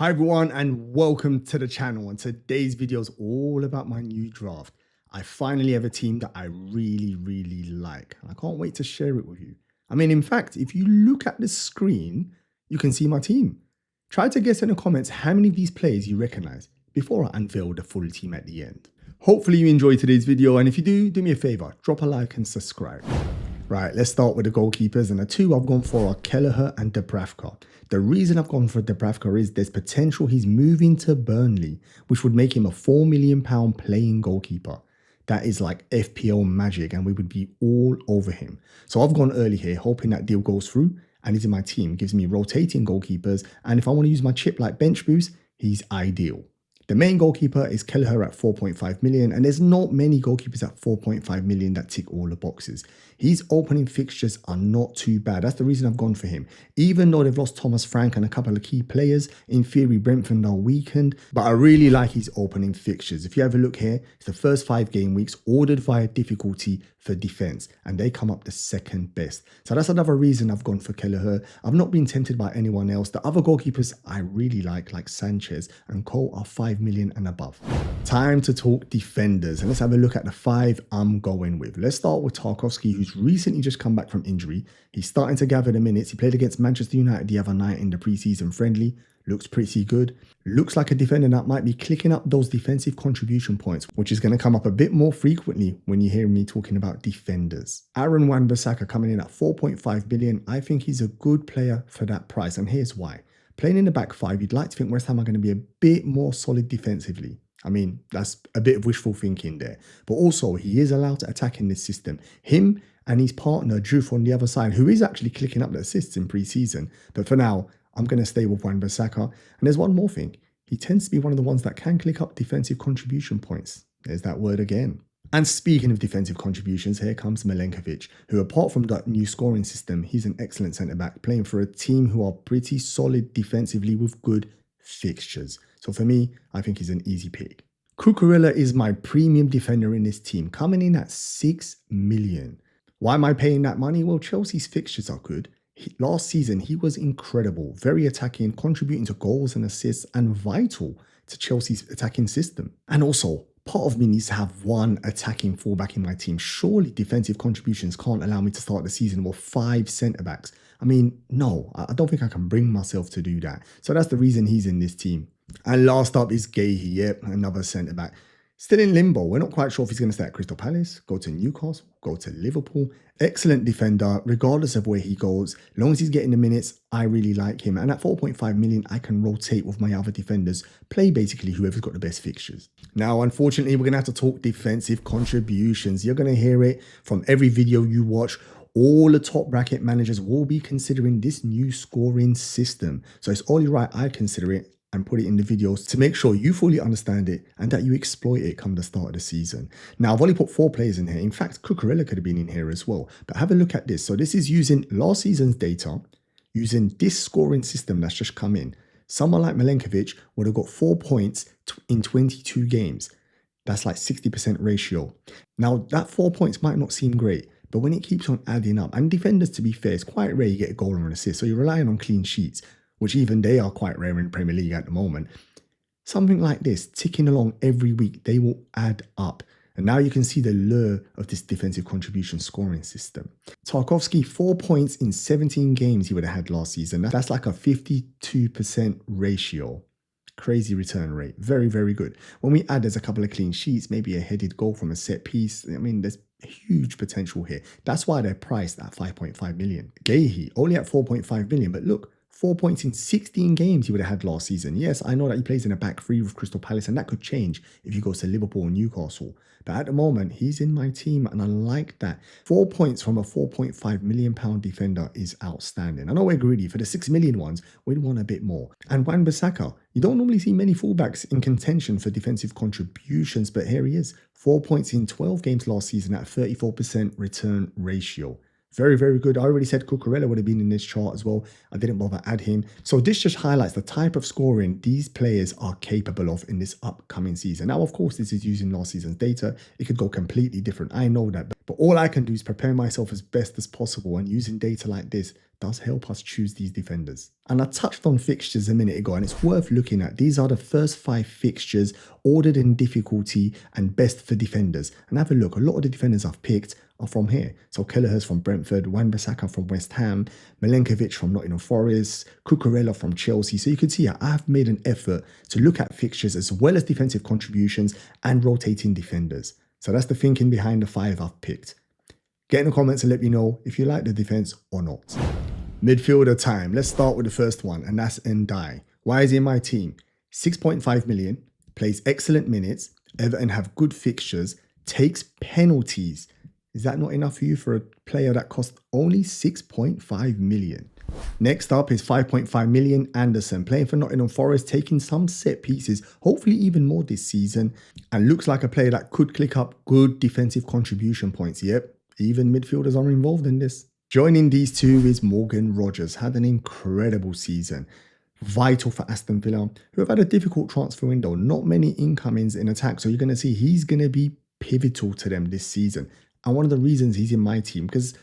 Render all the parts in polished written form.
Hi everyone and welcome to the channel, and today's video is all about my new draft. I finally have a team that I really like and I can't wait to share it with you. In fact, if you look at the screen, you can see my team. Try to guess in the comments how many of these players you recognize before I unveil the full team at the end. Hopefully you enjoyed today's video, and if you do me a favor, drop a like and subscribe. Right, let's start with the goalkeepers, and the two I've gone for are Kelleher and Dubravka. The reason I've gone for Dubravka is there's potential he's moving to Burnley, which would make him a £4 million playing goalkeeper. That is like FPL magic, and we would be all over him. So I've gone early here, hoping that deal goes through, and he's in my team. Gives me rotating goalkeepers, and if I want to use my chip like bench boost, he's ideal. The main goalkeeper is Kelleher at 4.5 million, and there's not many goalkeepers at 4.5 million that tick all the boxes. His opening fixtures are not too bad. That's the reason I've gone for him. Even though they've lost Thomas Frank and a couple of key players, in theory Brentford are weakened, but I really like his opening fixtures. If you have a look here, it's the first 5 game weeks ordered via difficulty for defense, and they come up the second best. So that's another reason I've gone for Kelleher. I've not been tempted by anyone else. The other goalkeepers I really like Sanchez and Cole, are 5 million and above. Time to talk defenders, and let's have a look at the 5 I'm going with. Let's start with Tarkowski, who's recently just come back from injury. He's starting to gather the minutes. He played against Manchester United the other night in the pre-season friendly. Looks pretty good. Looks like a defender that might be clicking up those defensive contribution points, which is going to come up a bit more frequently when you hear me talking about defenders. Aaron Wan-Bissaka coming in at 4.5 billion. I think he's a good player for that price, and here's why. Playing in the back 5, you'd like to think West Ham are going to be a bit more solid defensively. That's a bit of wishful thinking there. But also, he is allowed to attack in this system. Him and his partner, Drew, on the other side, who is actually clicking up the assists in pre-season. But for now, I'm going to stay with Wan-Bissaka. And there's one more thing. He tends to be one of the ones that can click up defensive contribution points. There's that word again. And speaking of defensive contributions, here comes Milenkovic, who, apart from that new scoring system, he's an excellent centre-back, playing for a team who are pretty solid defensively with good fixtures. So for me, I think he's an easy pick. Cucurella is my premium defender in this team, coming in at 6 million. Why am I paying that money? Well, Chelsea's fixtures are good. Last season, he was incredible, very attacking, contributing to goals and assists, and vital to Chelsea's attacking system. And also, part of me needs to have one attacking fullback in my team. Surely defensive contributions can't allow me to start the season with 5 centre-backs. No, I don't think I can bring myself to do that. So that's the reason he's in this team. And last up is Gahey, yep, another centre-back. Still in limbo. We're not quite sure if he's going to stay at Crystal Palace, go to Newcastle, go to Liverpool. Excellent defender, regardless of where he goes. As long as he's getting the minutes, I really like him. And at 4.5 million, I can rotate with my other defenders, play basically whoever's got the best fixtures. Now, unfortunately, we're going to have to talk defensive contributions. You're going to hear it from every video you watch. All the top bracket managers will be considering this new scoring system. So it's only right I consider it and put it in the videos to make sure you fully understand it and that you exploit it come the start of the season. Now, I've only put 4 players in here. In fact, Cucurella could have been in here as well. But have a look at this. So this is using last season's data, using this scoring system that's just come in. Someone like Milenkovic would have got 4 points in 22 games. That's like 60% ratio. Now, that 4 points might not seem great, but when it keeps on adding up, and defenders, to be fair, it's quite rare you get a goal or an assist. So you're relying on clean sheets, which even they are quite rare in the Premier League at the moment. Something like this, ticking along every week, they will add up. And now you can see the lure of this defensive contribution scoring system. Tarkowski, 4 points in 17 games he would have had last season. That's like a 52% ratio. Crazy return rate. Very good. When we add, there's a couple of clean sheets, maybe a headed goal from a set piece. There's huge potential here. That's why they're priced at 5.5 million. Gahey, only at 4.5 million, but look, 4 points in 16 games he would have had last season. Yes, I know that he plays in a back 3 with Crystal Palace, and that could change if he goes to Liverpool or Newcastle. But at the moment, he's in my team, and I like that. 4 points from a 4.5 million pound defender is outstanding. I know we're greedy. For the 6 million ones, we'd want a bit more. And Wan-Bissaka, you don't normally see many fullbacks in contention for defensive contributions, but here he is. 4 points in 12 games last season at 34% return ratio. Very good. I already said Cucurella would have been in this chart as well. I didn't bother add him. So this just highlights the type of scoring these players are capable of in this upcoming season. Now, of course, this is using last season's data. It could go completely different. I know that. But all I can do is prepare myself as best as possible, and using data like this does help us choose these defenders. And I touched on fixtures a minute ago, and it's worth looking at. These are the first 5 fixtures ordered in difficulty and best for defenders. And have a look, a lot of the defenders I've picked are from here. So Kelleher's from Brentford, Wan-Bissaka from West Ham, Milenkovic from Nottingham Forest, Cucurella from Chelsea. So you can see I've made an effort to look at fixtures as well as defensive contributions and rotating defenders. So that's the thinking behind the 5 I've picked. Get in the comments and let me know if you like the defense or not. Midfielder time. Let's start with the first one, and that's Ndai. Why is he in my team? 6.5 million, plays excellent minutes, Everton have good fixtures, takes penalties. Is that not enough for you for a player that costs only 6.5 million? Next up is 5.5 million, Anderson, playing for Nottingham Forest, taking some set pieces, hopefully even more this season, and looks like a player that could click up good defensive contribution points. Yep, even midfielders are involved in this. Joining these two is Morgan Rogers, had an incredible season. Vital for Aston Villa, who have had a difficult transfer window, not many incomings in attack, so you're going to see he's going to be pivotal to them this season. And one of the reasons he's in my team, because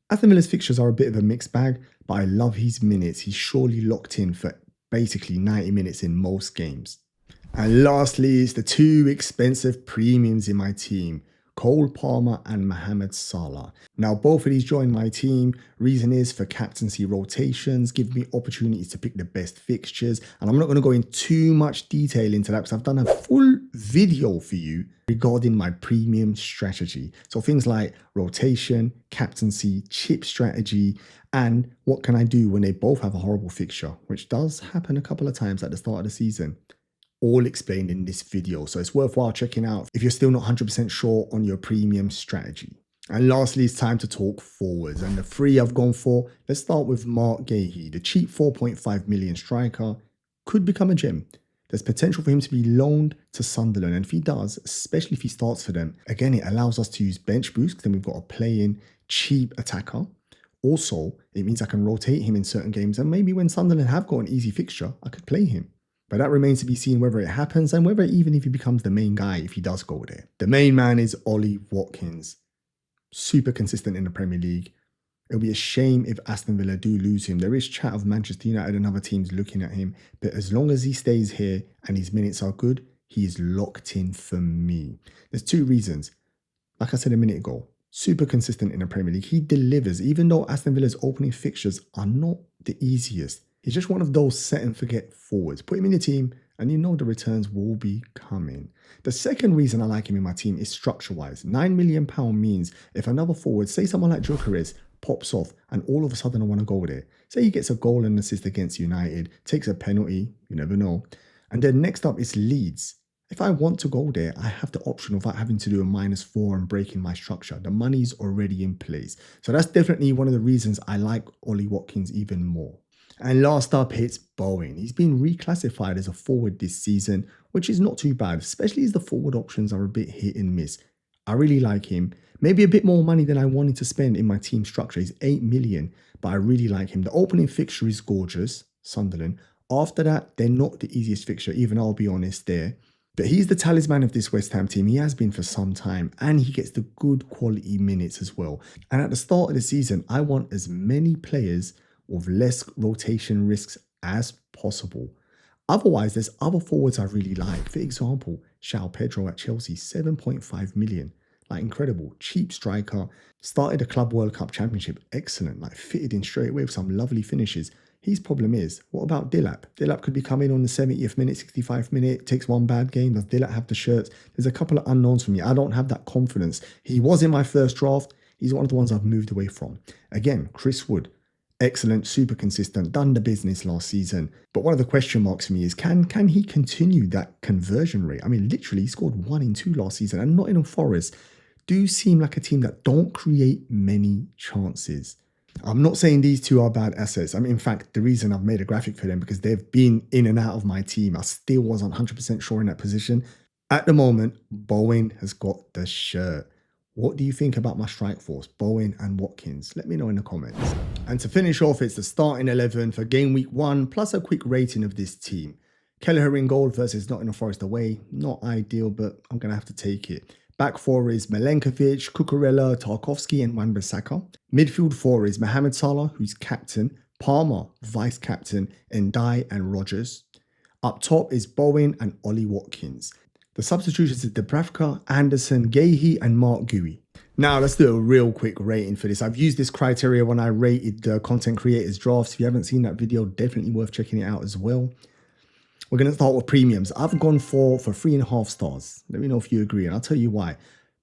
Aston Villa's fixtures are a bit of a mixed bag, but I love his minutes. He's surely locked in for basically 90 minutes in most games. And lastly is the 2 expensive premiums in my team, Cole Palmer and Mohamed Salah. Now, both of these joined my team. Reason is for captaincy rotations, give me opportunities to pick the best fixtures. And I'm not going to go in too much detail into that because I've done a full video for you regarding my premium strategy. So things like rotation, captaincy, chip strategy, and what can I do when they both have a horrible fixture, which does happen a couple of times at the start of the season. All explained in this video, so it's worthwhile checking out if you're still not 100% sure on your premium strategy. And lastly, it's time to talk forwards, and the 3 I've gone for. Let's start with Mark Gahey, the cheap 4.5 million striker, could become a gem. There's potential for him to be loaned to Sunderland, and if he does, especially if he starts for them, again, it allows us to use bench boost, then we've got a play-in cheap attacker. Also, it means I can rotate him in certain games, and maybe when Sunderland have got an easy fixture, I could play him. But that remains to be seen whether it happens and whether even if he becomes the main guy if he does go there. The main man is Ollie Watkins. Super consistent in the Premier League. It'll be a shame if Aston Villa do lose him. There is chat of Manchester United and other teams looking at him. But as long as he stays here and his minutes are good, he is locked in for me. There's 2 reasons. Like I said a minute ago, super consistent in the Premier League. He delivers, even though Aston Villa's opening fixtures are not the easiest. He's just one of those set and forget forwards. Put him in your team and you know the returns will be coming. The second reason I like him in my team is structure-wise. £9 million means if another forward, say someone like Gyökeres, pops off and all of a sudden I want to go there. Say he gets a goal and assist against United, takes a penalty, you never know. And then next up is Leeds. If I want to go there, I have the option without having to do a -4 and breaking my structure. The money's already in place. So that's definitely one of the reasons I like Ollie Watkins even more. And last up, it's Bowen. He's been reclassified as a forward this season, which is not too bad, especially as the forward options are a bit hit and miss. I really like him. Maybe a bit more money than I wanted to spend in my team structure. He's 8 million, but I really like him. The opening fixture is gorgeous, Sunderland. After that, they're not the easiest fixture, even I'll be honest there. But he's the talisman of this West Ham team. He has been for some time, and he gets the good quality minutes as well. And at the start of the season, I want as many players with less rotation risks as possible. Otherwise, there's other forwards I really like. For example, João Pedro at Chelsea, 7.5 million. Like incredible, cheap striker, started a Club World Cup Championship, excellent, like fitted in straight away with some lovely finishes. His problem is, what about Dilap? Dilap could be coming on the 70th minute, 65th minute, takes one bad game. Does Dilap have the shirts? There's a couple of unknowns for me. I don't have that confidence. He was in my first draft. He's one of the ones I've moved away from. Again, Chris Wood. Excellent, super consistent, done the business last season. But one of the question marks for me is, can he continue that conversion rate? I mean, literally, he scored 1 in 2 last season, and Nottingham Forest do seem like a team that don't create many chances. I'm not saying these 2 are bad assets. I mean, in fact, the reason I've made a graphic for them because they've been in and out of my team. I still wasn't 100% sure in that position. At the moment, Bowen has got the shirt. What do you think about my strike force, Bowen and Watkins? Let me know in the comments. And to finish off, it's the starting 11 for game week 1, plus a quick rating of this team. Kelleher in goal versus Nottingham Forest away. Not ideal, but I'm going to have to take it. Back 4 is Milenkovic, Cucurella, Tarkowski, and Wan-Bissaka. Midfield 4 is Mohamed Salah, who's captain, Palmer, vice-captain, Ndiaye and Rodgers. Up top is Bowen and Ollie Watkins. The substitutions is Dubravka, Anderson, Guehi, and Mark Gui. Now let's do a real quick rating for this. I've used this criteria when I rated the content creators drafts. If you haven't seen that video, definitely worth checking it out as well. We're going to start with premiums. I've gone for 3.5 stars. Let me know if you agree, and I'll tell you why.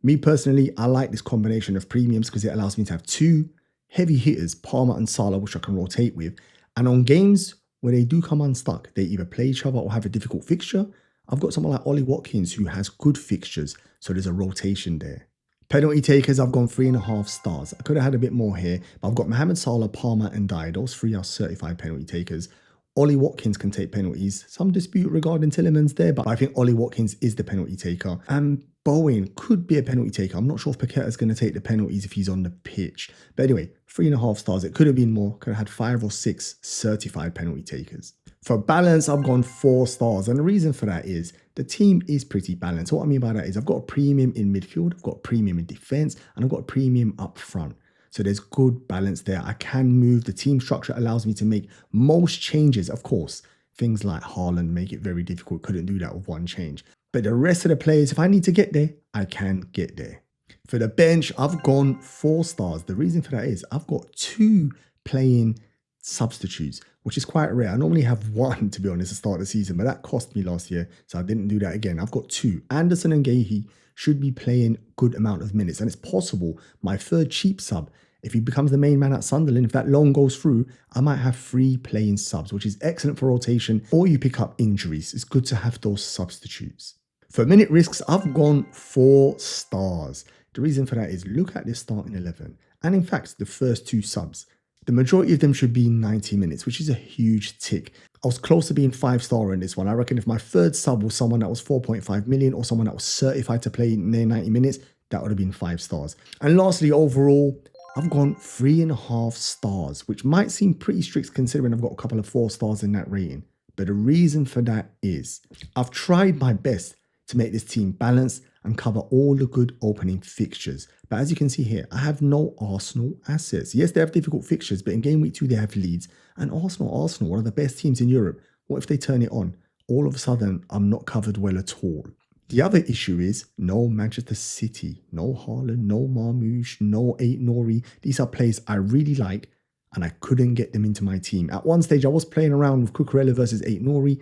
Me personally, I like this combination of premiums because it allows me to have two heavy hitters, Palmer and Salah, which I can rotate with. And on games where they do come unstuck, they either play each other or have a difficult fixture, I've got someone like Ollie Watkins who has good fixtures, so there's a rotation there. Penalty takers, I've gone 3.5 stars. I could have had a bit more here, but I've got Mohamed Salah, Palmer, and Ndiaye. Those three are certified penalty takers. Ollie Watkins can take penalties. Some dispute regarding Tielemans there, but I think Ollie Watkins is the penalty taker. And Bowen could be a penalty taker. I'm not sure if Paqueta's going to take the penalties if he's on the pitch. But anyway, 3.5 stars. It could have been more. Could have had 5 or 6 certified penalty takers. For balance, I've gone 4 stars. And the reason for that is the team is pretty balanced. What I mean by that is I've got a premium in midfield, I've got a premium in defense, and I've got a premium up front. So there's good balance there. I can move. The team structure allows me to make most changes. Of course, things like Haaland make it very difficult. Couldn't do that with one change. But the rest of the players, if I need to get there, I can get there. For the bench, I've gone 4 stars. The reason for that is I've got 2 playing substitutes, which is quite rare. I normally have 1, to be honest, to start the season, but that cost me last year, so I didn't do that again. I've got 2. Anderson and Guehi should be playing good amount of minutes, and it's possible my third cheap sub, if he becomes the main man at Sunderland, if that loan goes through, I might have 3 playing subs, which is excellent for rotation, or you pick up injuries. It's good to have those substitutes. For minute risks, I've gone 4 stars. The reason for that is look at this starting 11, and in fact, the first 2 subs. The majority of them should be 90 minutes, which is a huge tick. I was close to being 5-star in this one. I reckon if my third sub was someone that was 4.5 million or someone that was certified to play near 90 minutes, that would have been 5 stars. And lastly, overall, I've gone 3.5 stars, which might seem pretty strict considering I've got a couple of 4 stars in that rating. But the reason for that is I've tried my best to make this team balanced and cover all the good opening fixtures. But as you can see here, I have no Arsenal assets. Yes, they have difficult fixtures, but in game week 2, they have Leeds. And Arsenal, one of the best teams in Europe. What if they turn it on? All of a sudden, I'm not covered well at all. The other issue is no Manchester City, no Haaland, no Marmoush, no Aït-Nouri. These are players I really like, and I couldn't get them into my team. At one stage, I was playing around with Cucurella versus Aït-Nouri.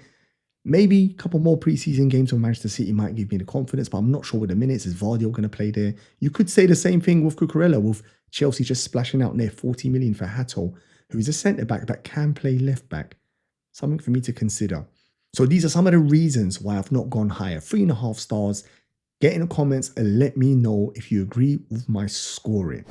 Maybe a couple more preseason games with Manchester City might give me the confidence, but I'm not sure with the minutes. Is Vardy going to play there? You could say the same thing with Cucurella, with Chelsea just splashing out near 40 million for Hato, who is a centre-back that can play left-back. Something for me to consider. So these are some of the reasons why I've not gone higher. 3.5 stars. Get in the comments and let me know if you agree with my scoring.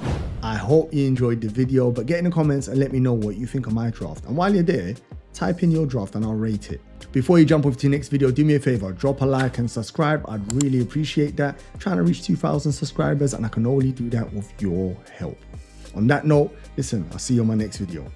I hope you enjoyed the video, but get in the comments and let me know what you think of my draft. And while you're there, type in your draft and I'll rate it. Before you jump off to the next video, do me a favor, drop a like and subscribe. I'd really appreciate that. I'm trying to reach 2,000 subscribers and I can only do that with your help. On that note, listen, I'll see you on my next video.